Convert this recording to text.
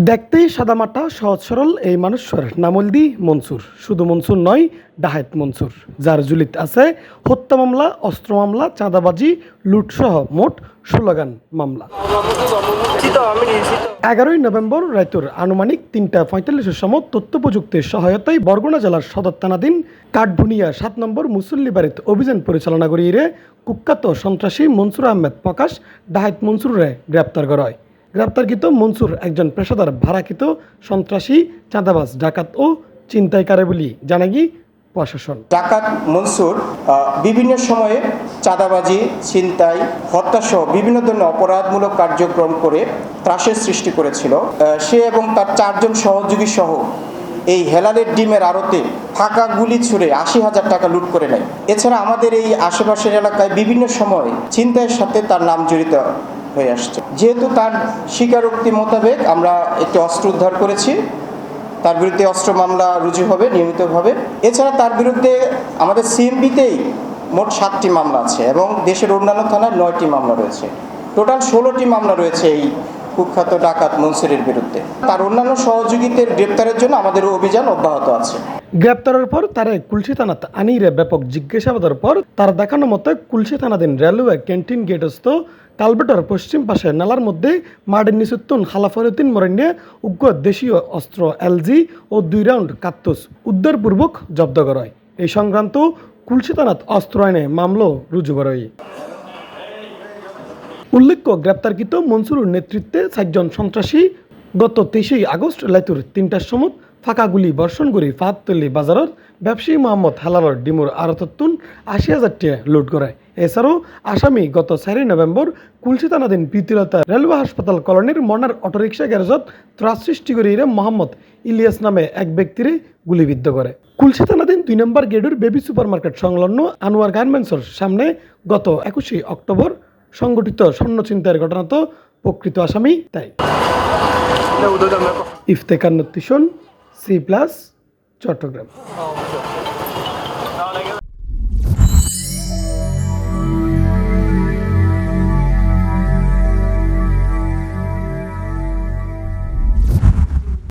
দেখতেই সাদামাটা সহজ সরল এই মানুষের নামলদি মনসুর। শুধু মনসুর নয়, ডাহাত মনসুর, যার জুলিত আছে হত্যা মামলা, অস্ত্র মামলা, চাঁদাবাজি, লুটসহ মোট 16 গান মামলা। 11 নভেম্বর রায়তুর আনুমানিক 3:45 সময় তথ্য প্রযুক্তির সহায়তায় বরগুনা জেলার সদর থানাধীন কাঠভুনিয়া 7 নম্বর মুসল্লি বাড়িতে অভিযান পরিচালনা করিয়ে কুখ্যাত সন্ত্রাসী মনসুর আহমেদ প্রকাশ ডাহাত মনসুরে গ্রেপ্তার করা হয়। গ্রেপ্তারকৃত মনসুর একজন পেশাদার ভাড়াকৃত সন্ত্রাসী, চাঁদাবাজ, ডাকাত ও ছিনতাইকারী বলে জানাগি প্রশাসন। ডাকাত মনসুর বিভিন্ন সময়ে চাঁদাবাজি, ছিনতাই, হত্যাসহ বিভিন্ন ধরনের অপরাধমূলক কার্যক্রম করে ত্রাসের সৃষ্টি করেছিল। সে এবং তার 4 জন সহযোগী সহ এই হেলালের ডিমের আড়তে ফাঁকা গুলি ছুড়ে 80,000 টাকা লুট করে নেয়। এছাড়া আমাদের এই আশেপাশের এলাকায় বিভিন্ন সময় ছিনতাইয়ের সাথে তার নাম জড়িত হয়ে আসছে। যেহেতু তার স্বীকারোক্তি মোতাবেক আমরা একটি অস্ত্র উদ্ধার করেছি, তার বিরুদ্ধে অস্ত্র মামলা রুজু হবে নিয়মিতভাবে। এছাড়া তার বিরুদ্ধে আমাদের সিএমপিতেই মোট 7টি মামলা আছে এবং দেশের অন্যান্য থানায় 9টি মামলা রয়েছে। টোটাল 16টি মামলা রয়েছে এই কুখ্যাত ডাকাত মনসুরের বিরুদ্ধে। তার অন্যান্য সহযোগীদের গ্রেপ্তারের জন্য আমাদের অভিযান অব্যাহত আছে। গ্রেপ্তারের পর তারা কুলসি থানাত আনিরে ব্যাপক জিজ্ঞাসাবাদের পর তার দেখানো মতে কুলসি থানাধীন রেলওয়ে ক্যান্টিন গেটস্থ কালবেটার পশ্চিম পাশে নালার মধ্যে মাটির নিচুত্তুন খালাফরুদ্দিন মরণ্যে উগ্র দেশীয় অস্ত্র এলজি ও 2 রাউন্ড কাত্তুস উদ্ধারপূর্বক জব্দ করা হয়। এই সংক্রান্ত কুলসি থানাত অস্ত্র আইনে মামলা রুজু করা হয়। উল্লেখ্য, গ্রেপ্তারকৃত মনসুরের নেতৃত্বে 4 জন সন্ত্রাসী গত 23 আগস্ট লাইতুর 3টার সময় ফাঁকা গুলি বর্ষণ করে ফাহাততলি বাজারের ব্যবসায়ী মোহাম্মদ হেলালর ডিমুর আড়তত্তুন 80,000 টাকা লুট করে। এছাড়াও আসামি গত 4 নভেম্বর কুলসি থানাধীন প্রীতিলতা রেলওয়ে হাসপাতাল কলোনির মনার অটোরিকশা গ্যারেজত ত্রাস সৃষ্টি করে মোহাম্মদ ইলিয়াস নামে এক ব্যক্তিরে গুলিবিদ্ধ করে। কুলসি থানাধীন 2 নম্বর গেটের বেবি সুপারমার্কেট সংলগ্ন আনোয়ার গার্মেন্টসের সামনে গত 21 অক্টোবর সংগঠিত স্বর্ণ ছিনতাইয়ের ঘটনাত প্রকৃত আসামি তাই। ইফতেখার নতিশন, C+, চট্টগ্রাম।